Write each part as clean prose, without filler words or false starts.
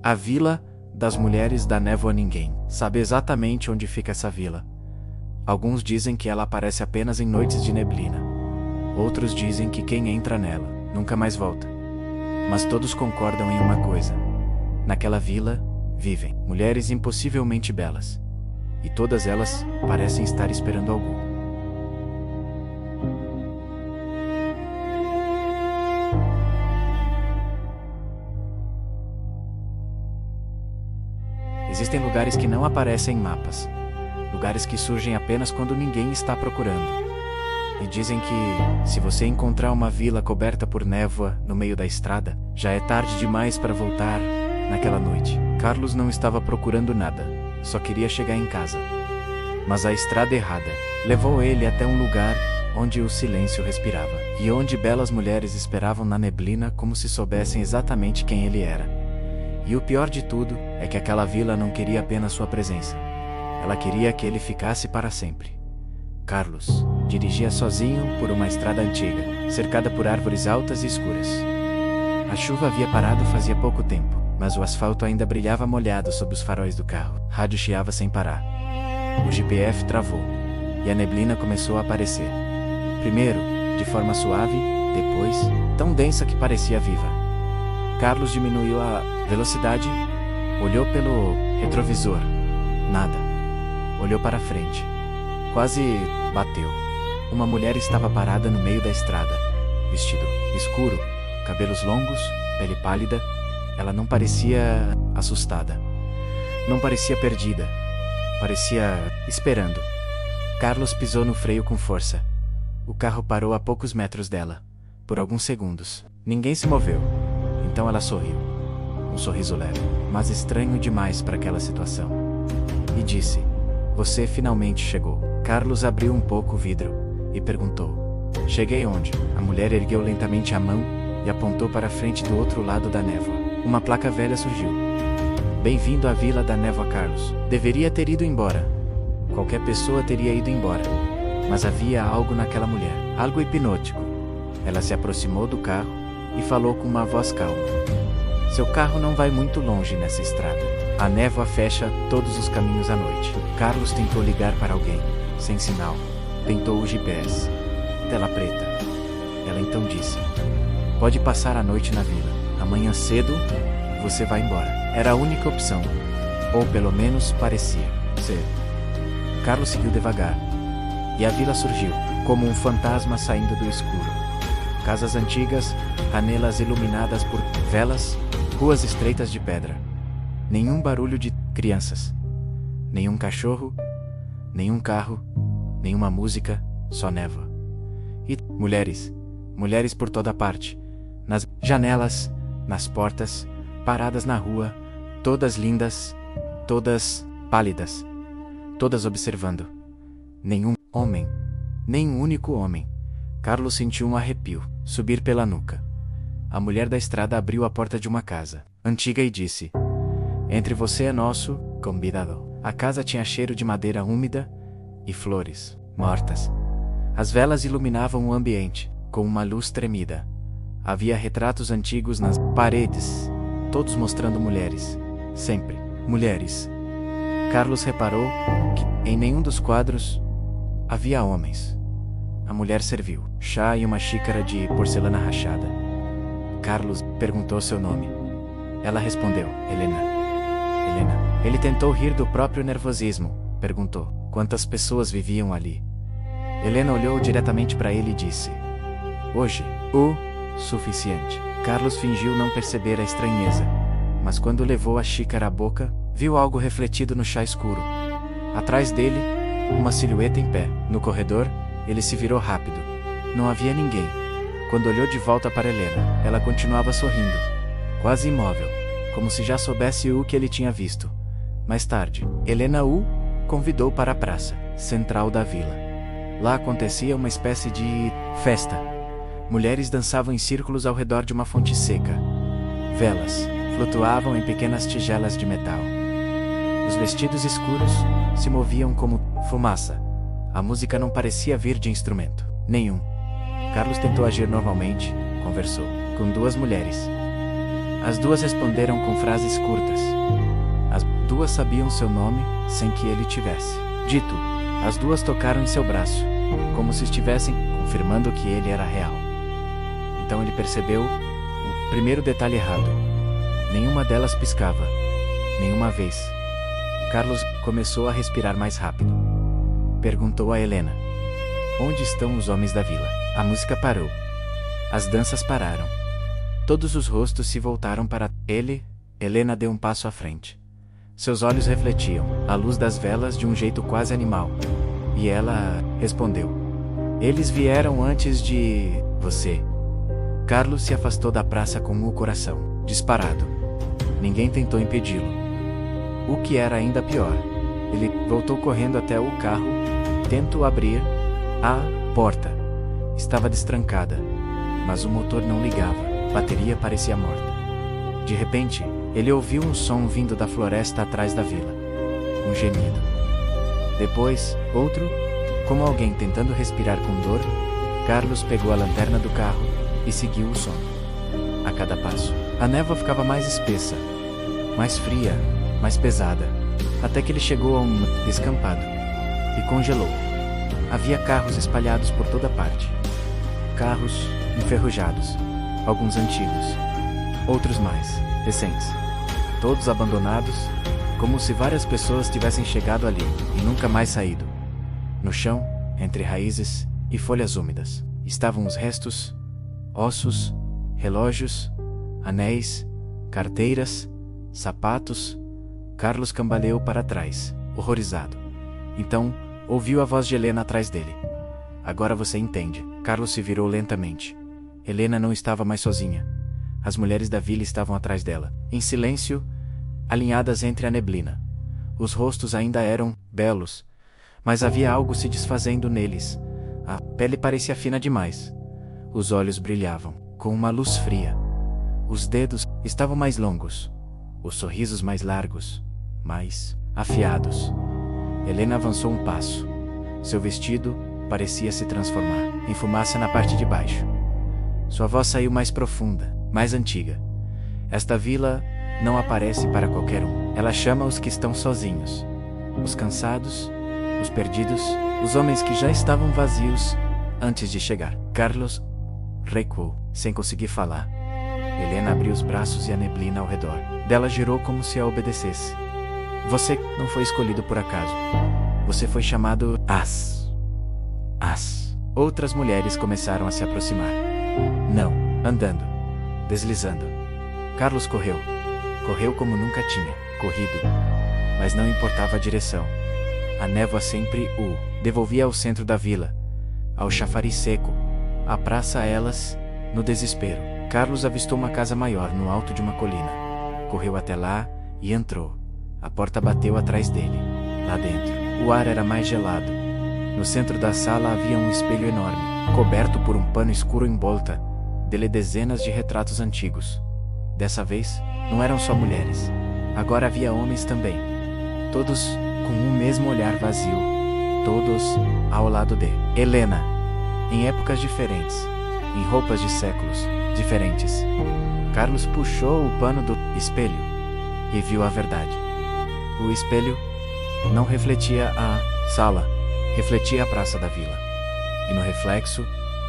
A Vila das Mulheres da Névoa. Ninguém sabe exatamente onde fica essa vila. Alguns dizem que ela aparece apenas em noites de neblina. Outros dizem que quem entra nela nunca mais volta. Mas todos concordam em uma coisa: naquela vila vivem mulheres impossivelmente belas. E todas elas parecem estar esperando algum. Existem lugares que não aparecem em mapas. Lugares que surgem apenas quando ninguém está procurando. E dizem que, se você encontrar uma vila coberta por névoa no meio da estrada, já é tarde demais para voltar naquela noite. Carlos não estava procurando nada, só queria chegar em casa. Mas a estrada errada levou ele até um lugar onde o silêncio respirava, e onde belas mulheres esperavam na neblina como se soubessem exatamente quem ele era. E o pior de tudo é que aquela vila não queria apenas sua presença. Ela queria que ele ficasse para sempre. Carlos dirigia sozinho por uma estrada antiga, cercada por árvores altas e escuras. A chuva havia parado fazia pouco tempo, mas o asfalto ainda brilhava molhado sob os faróis do carro. O rádio chiava sem parar. O GPF travou, e a neblina começou a aparecer. Primeiro, de forma suave, depois, tão densa que parecia viva. Carlos diminuiu a velocidade, olhou pelo retrovisor. Nada. Olhou para frente. Quase bateu. Uma mulher estava parada no meio da estrada. Vestido escuro, cabelos longos, pele pálida. Ela não parecia assustada. Não parecia perdida. Parecia esperando. Carlos pisou no freio com força. O carro parou a poucos metros dela. Por alguns segundos. Ninguém se moveu. Então ela sorriu. Um sorriso leve, mas estranho demais para aquela situação. E disse: "Você finalmente chegou." Carlos abriu um pouco o vidro e perguntou: "Cheguei onde?" A mulher ergueu lentamente a mão e apontou para a frente do outro lado da névoa. Uma placa velha surgiu. "Bem-vindo à Vila da Névoa, Carlos." Deveria ter ido embora. Qualquer pessoa teria ido embora. Mas havia algo naquela mulher, algo hipnótico. Ela se aproximou do carro e falou com uma voz calma: "Seu carro não vai muito longe nessa estrada. A névoa fecha todos os caminhos à noite." Carlos tentou ligar para alguém, sem sinal. Tentou o GPS. Tela preta. Ela então disse: "Pode passar a noite na vila. Amanhã cedo, você vai embora." Era a única opção. Ou pelo menos parecia ser. Carlos seguiu devagar. E a vila surgiu, como um fantasma saindo do escuro. Casas antigas, janelas iluminadas por velas, ruas estreitas de pedra. Nenhum barulho de crianças. Nenhum cachorro, nenhum carro, nenhuma música, só névoa. E mulheres. Mulheres por toda parte. Nas janelas, nas portas, paradas na rua, todas lindas, todas pálidas. Todas observando. Nenhum homem. Nem um único homem. Carlos sentiu um arrepio subir pela nuca. A mulher da estrada abriu a porta de uma casa antiga e disse: "Entre você é nosso convidado." A casa tinha cheiro de madeira úmida e flores mortas. As velas iluminavam o ambiente com uma luz tremida. Havia retratos antigos nas paredes, todos mostrando mulheres. Sempre mulheres. Carlos reparou que em nenhum dos quadros havia homens. A mulher serviu chá e uma xícara de porcelana rachada. Carlos perguntou seu nome. Ela respondeu: "Helena." "Helena." Ele tentou rir do próprio nervosismo. Perguntou: "Quantas pessoas viviam ali?" Helena olhou diretamente para ele e disse: "Hoje, o suficiente." Carlos fingiu não perceber a estranheza, mas quando levou a xícara à boca, viu algo refletido no chá escuro. Atrás dele, uma silhueta em pé. No corredor, ele se virou rápido. Não havia ninguém. Quando olhou de volta para Helena, ela continuava sorrindo, quase imóvel, como se já soubesse o que ele tinha visto. Mais tarde, Helena o convidou para a praça central da vila. Lá acontecia uma espécie de festa. Mulheres dançavam em círculos ao redor de uma fonte seca. Velas flutuavam em pequenas tigelas de metal. Os vestidos escuros se moviam como fumaça. A música não parecia vir de instrumento nenhum. Carlos tentou agir normalmente, conversou com duas mulheres. As duas responderam com frases curtas. As duas sabiam seu nome sem que ele tivesse dito. As duas tocaram em seu braço, como se estivessem confirmando que ele era real. Então ele percebeu o primeiro detalhe errado. Nenhuma delas piscava. Nenhuma vez. Carlos começou a respirar mais rápido. Perguntou a Helena: onde estão os homens da vila? A música parou. As danças pararam. Todos os rostos se voltaram para ele. Helena deu um passo à frente. Seus olhos refletiam a luz das velas de um jeito quase animal. E ela respondeu: eles vieram antes de você. Carlos se afastou da praça com o coração disparado. Ninguém tentou impedi-lo. O que era ainda pior, ele voltou correndo até o carro, tentou abrir a porta. Estava destrancada, mas o motor não ligava, a bateria parecia morta. De repente, ele ouviu um som vindo da floresta atrás da vila. Um gemido. Depois, outro, como alguém tentando respirar com dor. Carlos pegou a lanterna do carro e seguiu o som. A cada passo, a névoa ficava mais espessa, mais fria, mais pesada, até que ele chegou a um descampado e congelou. Havia carros espalhados por toda parte. Carros enferrujados, alguns antigos, outros mais recentes, todos abandonados, como se várias pessoas tivessem chegado ali e nunca mais saído. No chão, entre raízes e folhas úmidas, estavam os restos, ossos, relógios, anéis, carteiras, sapatos. Carlos cambaleou para trás, horrorizado. Então, ouviu a voz de Helena atrás dele. Agora você entende. Carlos se virou lentamente. Helena não estava mais sozinha. As mulheres da vila estavam atrás dela, em silêncio, alinhadas entre a neblina. Os rostos ainda eram belos, mas havia algo se desfazendo neles. A pele parecia fina demais. Os olhos brilhavam, com uma luz fria. Os dedos estavam mais longos, os sorrisos mais largos, mais afiados. Helena avançou um passo. Seu vestido parecia se transformar em fumaça na parte de baixo. Sua voz saiu mais profunda, mais antiga. Esta vila não aparece para qualquer um. Ela chama os que estão sozinhos, os cansados, os perdidos, os homens que já estavam vazios antes de chegar. Carlos recuou, sem conseguir falar. Helena abriu os braços e a neblina ao redor dela girou como se a obedecesse. Você não foi escolhido por acaso. Você foi chamado As. Outras mulheres começaram a se aproximar. Não, andando, deslizando. Carlos correu. Correu como nunca tinha corrido. Mas não importava a direção. A névoa sempre o devolvia ao centro da vila, ao chafariz seco, à praça a elas, no desespero. Carlos avistou uma casa maior no alto de uma colina. Correu até lá e entrou. A porta bateu atrás dele. Lá dentro, o ar era mais gelado. No centro da sala havia um espelho enorme, coberto por um pano escuro em volta dele dezenas de retratos antigos. Dessa vez, não eram só mulheres. Agora havia homens também. Todos com o mesmo olhar vazio. Todos ao lado de Helena. Em épocas diferentes. Em roupas de séculos diferentes. Carlos puxou o pano do espelho e viu a verdade. O espelho não refletia a sala, refletia a praça da vila. E no reflexo,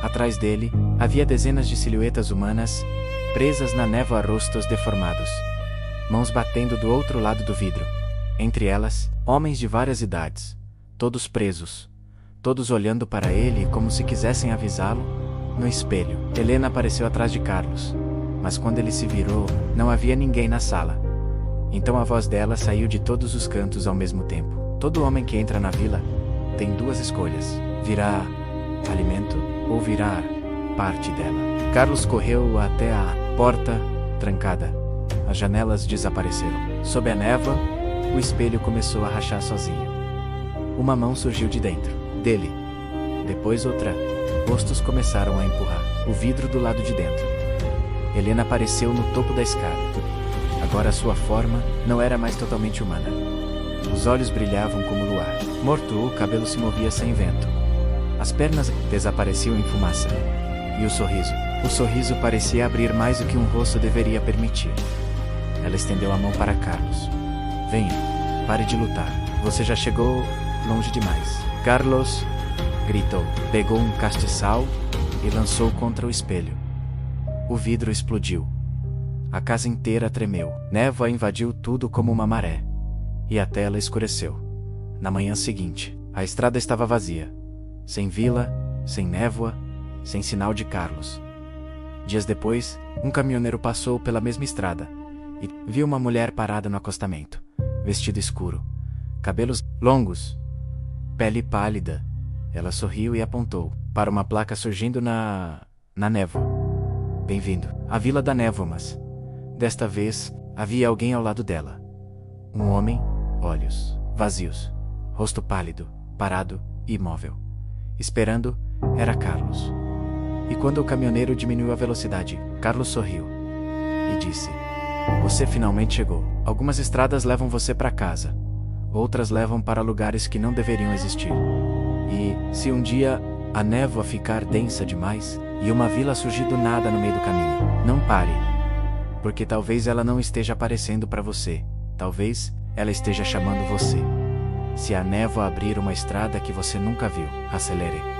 atrás dele, havia dezenas de silhuetas humanas presas na névoa, rostos deformados, mãos batendo do outro lado do vidro. Entre elas, homens de várias idades, todos presos, todos olhando para ele como se quisessem avisá-lo. No espelho, Helena apareceu atrás de Carlos, mas quando ele se virou, não havia ninguém na sala. Então a voz dela saiu de todos os cantos ao mesmo tempo. Todo homem que entra na vila tem duas escolhas: virar alimento ou virar parte dela. Carlos correu até a porta trancada. As janelas desapareceram. Sob a névoa, o espelho começou a rachar sozinho. Uma mão surgiu de dentro dele. Depois outra. Rostos começaram a empurrar o vidro do lado de dentro. Helena apareceu no topo da escada. Agora sua forma não era mais totalmente humana. Os olhos brilhavam como luar. Morto, o cabelo se movia sem vento. As pernas desapareciam em fumaça. E o sorriso O sorriso parecia abrir mais do que um rosto deveria permitir. Ela estendeu a mão para Carlos. Venha, pare de lutar. Você já chegou longe demais. Carlos gritou. Pegou um castiçal e lançou contra o espelho. O vidro explodiu. A casa inteira tremeu. Névoa invadiu tudo como uma maré. E a tela escureceu. Na manhã seguinte, a estrada estava vazia. Sem vila, sem névoa, sem sinal de Carlos. Dias depois, um caminhoneiro passou pela mesma estrada e viu uma mulher parada no acostamento, vestido escuro, cabelos longos, pele pálida. Ela sorriu e apontou para uma placa surgindo na névoa. Bem-vindo à Vila da Névoa, mas desta vez havia alguém ao lado dela. Um homem, olhos vazios, rosto pálido, parado e imóvel. Esperando, era Carlos. E quando o caminhoneiro diminuiu a velocidade, Carlos sorriu e disse: Você finalmente chegou. Algumas estradas levam você para casa. Outras levam para lugares que não deveriam existir. E, se um dia a névoa ficar densa demais e uma vila surgir do nada no meio do caminho, não pare. Porque talvez ela não esteja aparecendo para você. Talvez ela esteja chamando você. Se a névoa abrir uma estrada que você nunca viu, acelere.